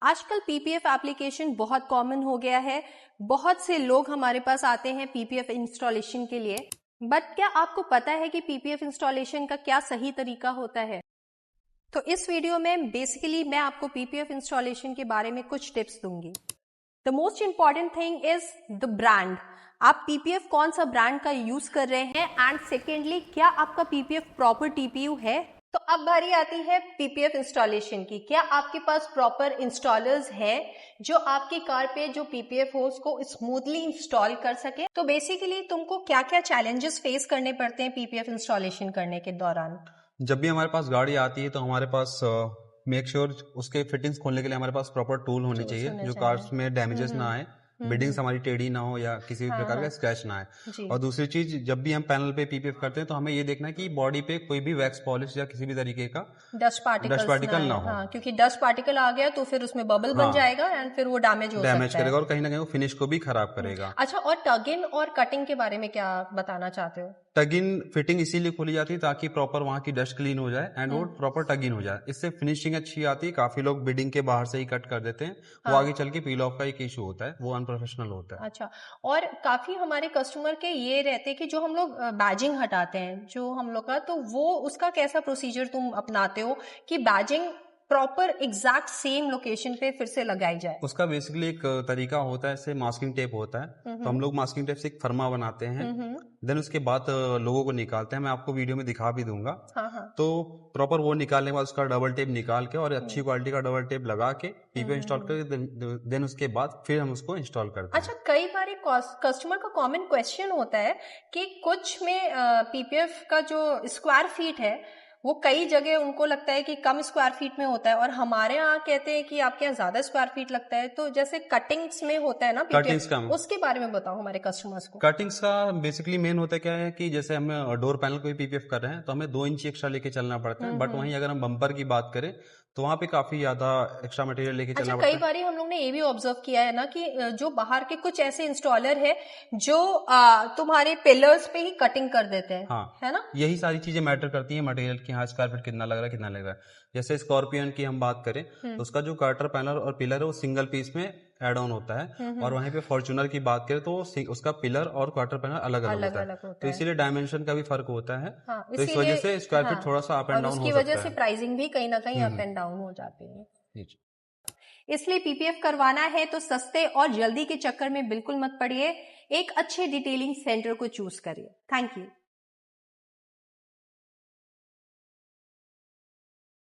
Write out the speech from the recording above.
आजकल PPF application बहुत common हो गया है। बहुत से लोग हमारे पास आते हैं पीपीएफ इंस्टॉलेशन के लिए, बट क्या आपको पता है कि पीपीएफ इंस्टॉलेशन का क्या सही तरीका होता है? तो इस वीडियो में बेसिकली मैं आपको पीपीएफ इंस्टॉलेशन के बारे में कुछ टिप्स दूंगी। The most important thing is the brand. आप पीपीएफ कौन सा ब्रांड का यूज कर रहे हैं, एंड सेकेंडली क्या आपका पीपीएफ प्रॉपर टीपीयू है। तो अब बारी आती है पीपीएफ इंस्टॉलेशन की। क्या आपके पास प्रॉपर इंस्टॉलर्स हैं जो आपकी कार पे जो पीपीएफ हो उसको स्मूथली इंस्टॉल कर सके? तो बेसिकली तुमको क्या क्या चैलेंजेस फेस करने पड़ते हैं पीपीएफ इंस्टॉलेशन करने के दौरान? जब भी हमारे पास गाड़ी आती है तो हमारे पास मेक श्योर उसके फिटिंग्स खोलने के लिए हमारे पास प्रॉपर टूल होने चाहिए जो कार्स में डैमेजेस ना आए, बिडिंग्स हमारी टेढ़ी ना हो या किसी भी प्रकार का स्क्रैच ना आए। और दूसरी चीज, जब भी हम पैनल पे पीपीएफ करते हैं तो हमें ये देखना है कि बॉडी पे कोई भी वैक्स पॉलिश या किसी भी तरीके का डस्ट पार्टिकल ना हो। हाँ, क्योंकि डस्ट पार्टिकल आ गया तो फिर उसमें बबल बन जाएगा एंड फिर वो डैमेज करेगा और कहीं ना कहीं वो फिनिश को भी खराब करेगा। अच्छा, और टग इन और कटिंग के बारे में क्या बताना चाहते हो? टग इन फिटिंग इसीलिए खोली जाती है ताकि प्रॉपर वहां की डस्ट क्लीन हो जाए एंड वो प्रॉपर टग इन हो जाए। इससे फिनिशिंग अच्छी आती है। काफी लोग बिडिंग के बाहर से ही कट कर देते हैं, वो आगे चल के पील ऑफ का एक इशू होता है, वो अनप्रोफेशनल होता है। अच्छा, और काफी हमारे कस्टमर के ये रहते हैं कि जो हम लोग बैजिंग हटाते हैं जो हम लोग का, तो वो उसका कैसा प्रोसीजर तुम अपनाते हो कि badging proper exact same location पे फिर से लगाई जाए? उसका बेसिकली एक तरीका होता है, जैसे मास्किंग टेप होता है, तो हम लोग मास्किंग टेप से एक फर्मा बनाते हैं, देन उसके बाद लोगों को निकालते हैं। मैं आपको वीडियो में दिखा भी दूंगा। तो प्रॉपर वो निकालने के बाद उसका डबल टेप निकाल के और अच्छी क्वालिटी का डबल टेप लगा के पीपीएफ इंस्टॉल करके देन उसके बाद फिर हम उसको इंस्टॉल करते हैं। अच्छा, कई बार एक कस्टमर का कॉमन क्वेश्चन होता है कि कुछ में पीपीएफ का जो स्क्वायर फीट है वो कई जगह उनको लगता है कि कम स्क्वायर फीट में होता है, और हमारे यहाँ कहते हैं कि आपके यहाँ ज्यादा स्क्वायर फीट लगता है। तो जैसे कटिंग्स में होता है ना कटिंग्स का, उसके बारे में बताओ हमारे कस्टमर्स को। कटिंग्स का बेसिकली मेन होता है क्या है कि जैसे हम डोर पैनल को भी पीपीएफ कर रहे हैं तो हमें 2 इंच एक्स्ट्रा लेके चलना पड़ता है, बट वहीं अगर हम बम्पर की बात करें तो वहां पे काफी ज्यादा एक्स्ट्रा मटेरियल लेके चलना पड़ता है। कई बार हम लोग ने ये भी ऑब्जर्व किया है ना कि जो बाहर के कुछ ऐसे इंस्टॉलर है जो तुम्हारे पिलर्स पे ही कटिंग कर देते हैं। हाँ, है ना, यही सारी चीजें मैटर करती है मटेरियल की। हाँ, स्क्वायर फीट कितना लग रहा है, कितना लग रहा है। जैसे स्कॉर्पियन की हम बात करें तो उसका जो कार्टर पैनल और पिलर है वो सिंगल पीस में एड ऑन होता है, और वहीं पे फॉर्च्यूनर की बात करें तो उसका पिलर और क्वार्टर पैनल अलग अलग होता है। तो इसीलिए डायमेंशन का भी फर्क होता है। तो इस वजह से स्क्वायर फीट थोड़ा सा अप एंड डाउन हो सकता है, उसकी वजह से प्राइसिंग भी कहीं ना कहीं अप एंड डाउन हो जाती है। इसलिए पीपीएफ करवाना है तो सस्ते और जल्दी के चक्कर में बिल्कुल मत पड़िए, एक अच्छे डिटेलिंग सेंटर को चूज करिए। Thank you.